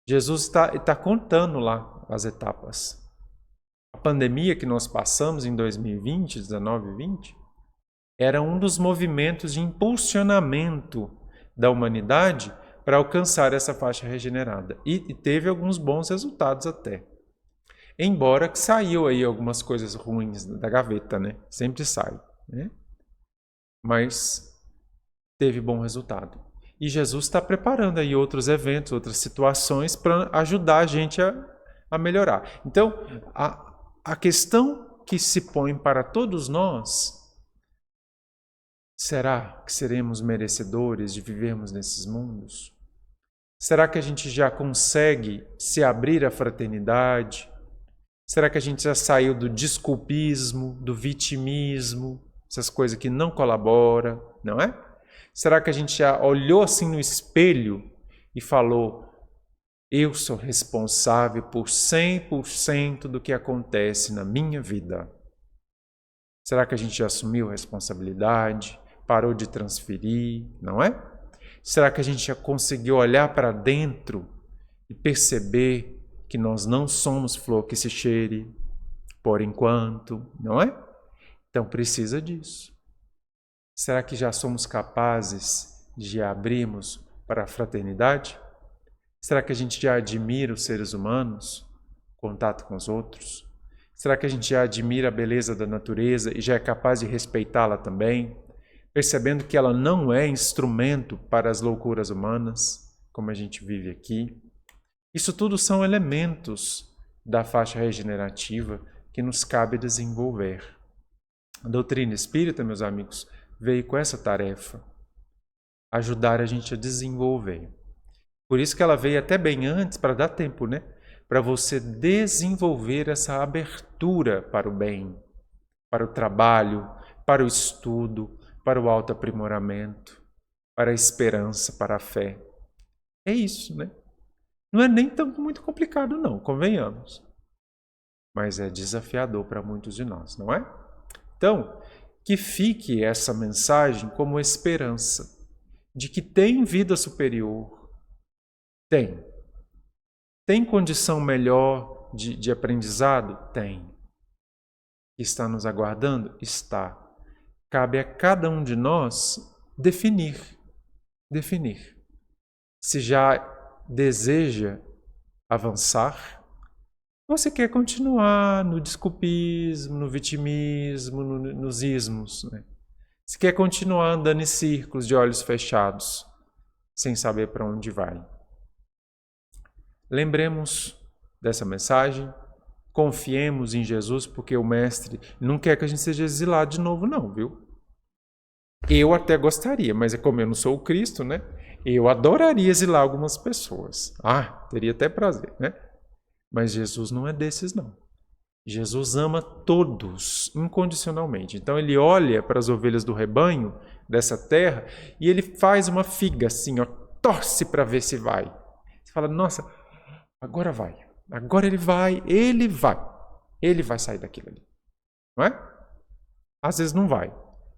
Jesus está contando lá as etapas. A pandemia que nós passamos em 2020, 19 e 20, era um dos movimentos de impulsionamento da humanidade para alcançar essa faixa regenerada. E teve alguns bons resultados até. Embora que saiu aí algumas coisas ruins da gaveta, né? Sempre sai, né? Mas teve bom resultado. E Jesus está preparando aí outros eventos, outras situações para ajudar a gente a melhorar. Então, a questão que se põe para todos nós, será que seremos merecedores de vivermos nesses mundos? Será que a gente já consegue se abrir à fraternidade? Será que a gente já saiu do desculpismo, do vitimismo, essas coisas que não colaboram, não é? Será que a gente já olhou assim no espelho e falou: eu sou responsável por 100% do que acontece na minha vida? Será que a gente já assumiu a responsabilidade, parou de transferir, não é? Será que a gente já conseguiu olhar para dentro e perceber que nós não somos flor que se cheire por enquanto, não é? Então precisa disso. Será que já somos capazes de abrirmos para a fraternidade? Será que a gente já admira os seres humanos, contato com os outros? Será que a gente já admira a beleza da natureza e já é capaz de respeitá-la também, percebendo que ela não é instrumento para as loucuras humanas, como a gente vive aqui? Isso tudo são elementos da faixa regenerativa que nos cabe desenvolver. A doutrina espírita, meus amigos, veio com essa tarefa, ajudar a gente a desenvolver. Por isso que ela veio até bem antes, para dar tempo, né? Para você desenvolver essa abertura para o bem, para o trabalho, para o estudo, para o autoaprimoramento, para a esperança, para a fé. É isso, né? Não é nem tão muito complicado, não, convenhamos. Mas é desafiador para muitos de nós, não é? Então, que fique essa mensagem como esperança de que tem vida superior. Tem. Tem condição melhor de aprendizado? Tem. Está nos aguardando? Está. Cabe a cada um de nós definir. Se já deseja avançar, ou se quer continuar no desculpismo, no vitimismo, nos ismos, né? Se quer continuar andando em círculos de olhos fechados, sem saber para onde vai. Lembremos dessa mensagem, confiemos em Jesus, porque o Mestre não quer que a gente seja exilado de novo não, viu? Eu até gostaria, mas é como eu não sou o Cristo, né? Eu adoraria exilar algumas pessoas. Teria até prazer, né? Mas Jesus não é desses, não. Jesus ama todos incondicionalmente. Então ele olha para as ovelhas do rebanho dessa terra e ele faz uma figa assim, ó, torce para ver se vai. Você fala, nossa, agora vai. Agora ele vai. Ele vai sair daquilo ali. Não é? Às vezes não vai.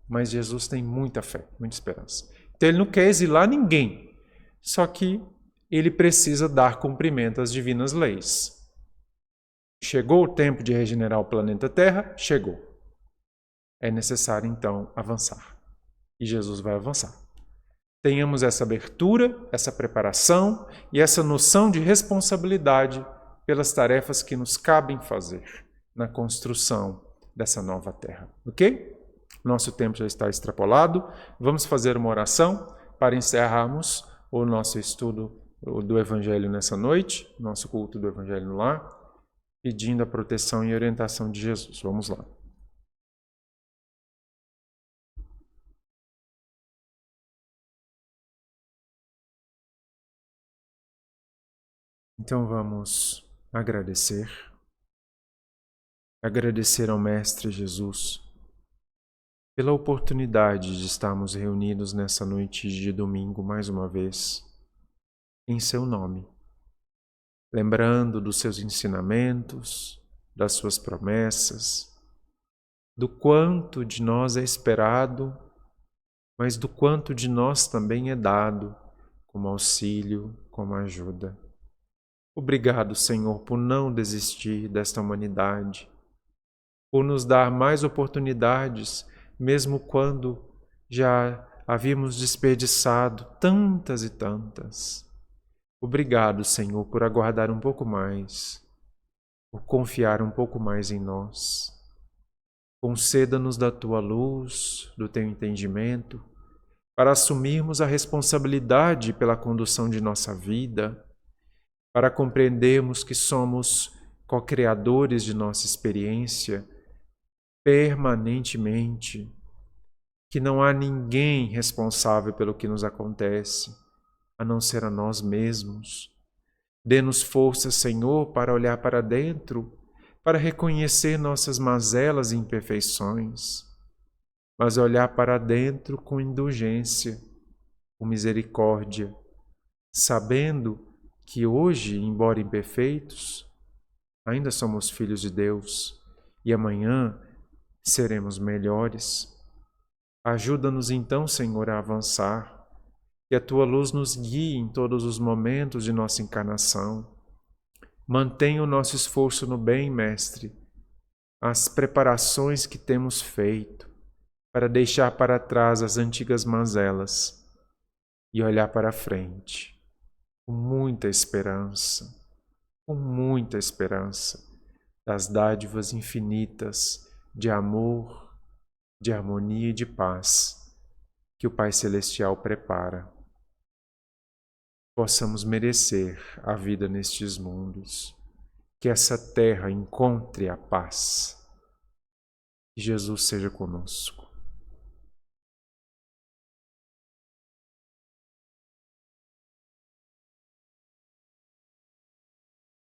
Mas Jesus tem muita fé, muita esperança. Então ele não quer exilar ninguém. Só que ele precisa dar cumprimento às divinas leis. Chegou o tempo de regenerar o planeta Terra? Chegou. É necessário, então, avançar. E Jesus vai avançar. Tenhamos essa abertura, essa preparação e essa noção de responsabilidade pelas tarefas que nos cabem fazer na construção dessa nova Terra. Ok? Nosso tempo já está extrapolado. Vamos fazer uma oração para encerrarmos o nosso estudo do Evangelho nessa noite, nosso culto do Evangelho no Lar, pedindo a proteção e orientação de Jesus. Vamos lá. Então vamos agradecer ao Mestre Jesus pela oportunidade de estarmos reunidos nessa noite de domingo mais uma vez, em seu nome, lembrando dos seus ensinamentos, das suas promessas, do quanto de nós é esperado, mas do quanto de nós também é dado como auxílio, como ajuda. Obrigado, Senhor, por não desistir desta humanidade, por nos dar mais oportunidades, mesmo quando já havíamos desperdiçado tantas e tantas. Obrigado, Senhor, por aguardar um pouco mais, por confiar um pouco mais em nós. Conceda-nos da Tua luz, do Teu entendimento, para assumirmos a responsabilidade pela condução de nossa vida, para compreendermos que somos co-criadores de nossa experiência permanentemente, que não há ninguém responsável pelo que nos acontece, a não ser a nós mesmos. Dê-nos força, Senhor, para olhar para dentro, para reconhecer nossas mazelas e imperfeições, mas olhar para dentro com indulgência, com misericórdia, sabendo que hoje, embora imperfeitos, ainda somos filhos de Deus e amanhã seremos melhores. Ajuda-nos então, Senhor, a avançar, que a Tua luz nos guie em todos os momentos de nossa encarnação. Mantenha o nosso esforço no bem, Mestre, as preparações que temos feito para deixar para trás as antigas mazelas e olhar para frente com muita esperança das dádivas infinitas de amor, de harmonia e de paz que o Pai Celestial prepara. Possamos merecer a vida nestes mundos, que essa terra encontre a paz. Que Jesus seja conosco.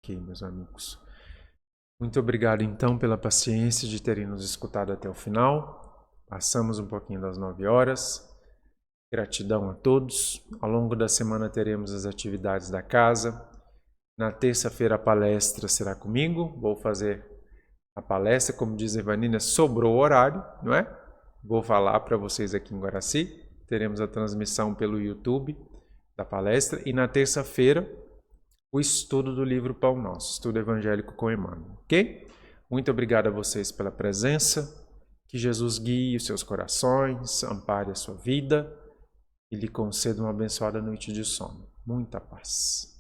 Ok, meus amigos. Muito obrigado, então, pela paciência de terem nos escutado até o final. Passamos um pouquinho das 9 horas. Gratidão a todos. Ao longo da semana teremos as atividades da casa. Na terça-feira a palestra será comigo. Vou fazer a palestra, como diz a Ivanina, sobrou o horário, não é? Vou falar para vocês aqui em Guaraci. Teremos a transmissão pelo YouTube da palestra. E na terça-feira, o estudo do livro Pão Nosso, estudo evangélico com Emmanuel, ok? Muito obrigado a vocês pela presença. Que Jesus guie os seus corações, ampare a sua vida e lhe conceda uma abençoada noite de sono. muita paz.